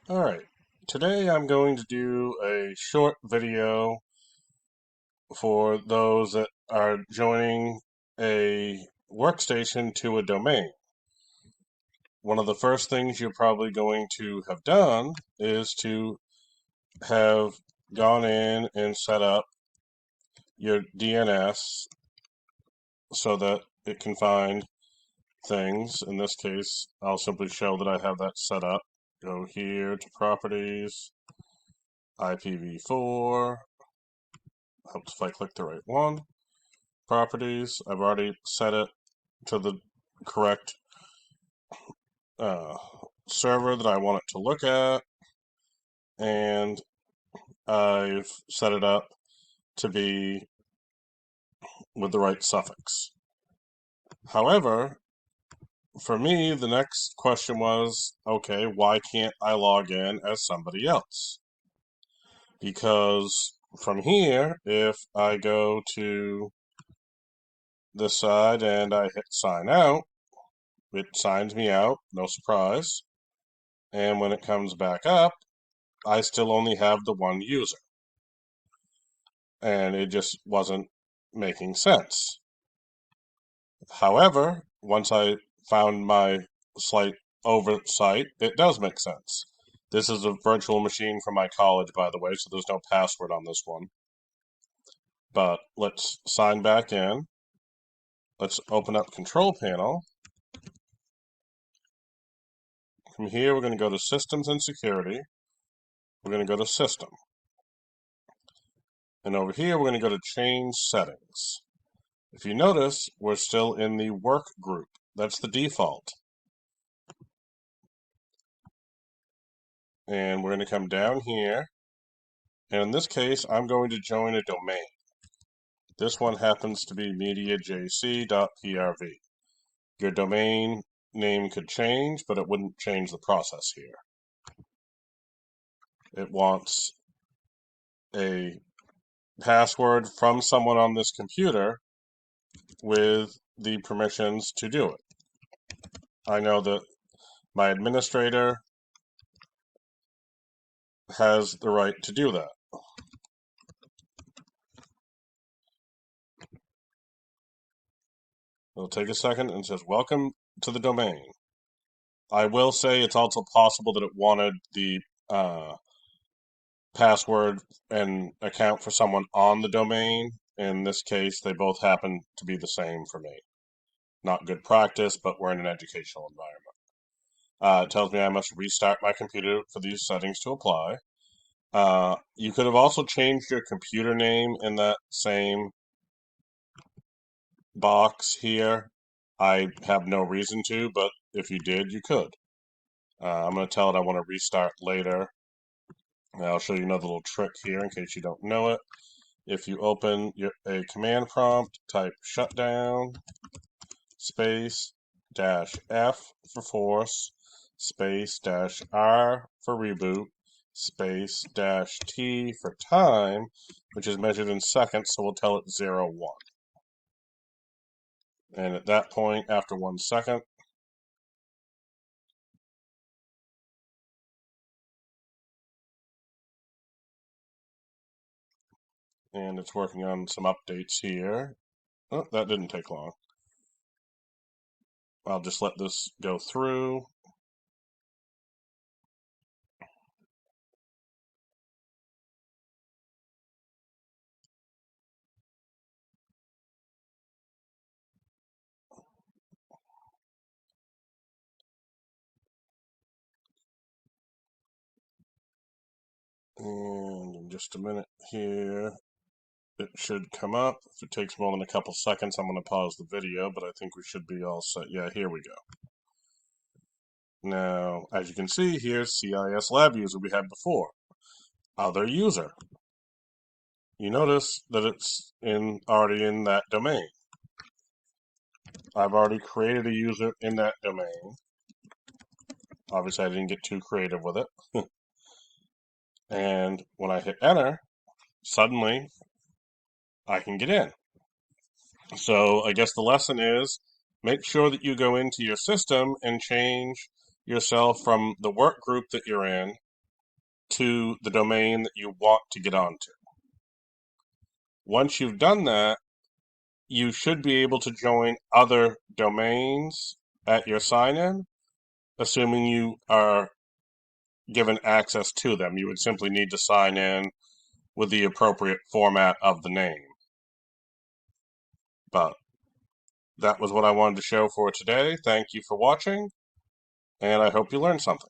Alright, today I'm going to do a short video for those that are joining a workstation to a domain. One of the first things you're probably going to have done is to have gone in and set up your DNS so that it can find things. In this case, I'll simply show that I have that set up. Go here to Properties, IPv4. Helps if I click the right one. Properties, I've already set it to the correct uh, server that I want it to look at, and I've set it up to be with the right suffix. However, for me, the next question was, okay, why can't I log in as somebody else? Because from here, if I go to this side and I hit sign out, it signs me out, no surprise. And when it comes back up, I still only have the one user. And it just wasn't making sense. However, once I found my slight oversight, it does make sense. This is a virtual machine from my college, by the way, so there's no password on this one. But let's sign back in. Let's open up Control Panel. From here, we're going to go to Systems and Security. We're going to go to System. And over here, we're going to go to Change Settings. If you notice, we're still in the work group. That's the default. And we're going to come down here. And in this case, I'm going to join a domain. This one happens to be mediajc.prv. Your domain name could change, but it wouldn't change the process here. It wants a password from someone on this computer with the permissions to do it. I know that my administrator has the right to do that. It'll take a second and it says, welcome to the domain. I will say it's also possible that it wanted the password and account for someone on the domain. In this case, they both happen to be the same for me. Not good practice, but we're in an educational environment. It tells me I must restart my computer for these settings to apply. You could have also changed your computer name in that same box here. I have no reason to, but if you did, you could. I'm going to tell it I want to restart later. And I'll show you another little trick here in case you don't know it. If you open a command prompt, type shutdown space -F for force space -R for reboot space -T for time, which is measured in seconds, so we'll tell it 0, 1. And at that point, after 1 second, and it's working on some updates here. Oh, that didn't take long. I'll just let this go through. And in just a minute here, it should come up. If it takes more than a couple seconds, I'm going to pause the video, but I think we should be all set. Yeah, here we go. Now, as you can see, here's CIS Lab User we had before. Other user. You notice that it's already in that domain. I've already created a user in that domain. Obviously, I didn't get too creative with it. And when I hit enter, suddenly I can get in. So I guess the lesson is make sure that you go into your system and change yourself from the work group that you're in to the domain that you want to get onto. Once you've done that, you should be able to join other domains at your sign-in, assuming you are given access to them. You would simply need to sign in with the appropriate format of the name. But that was what I wanted to show for today. Thank you for watching, and I hope you learned something.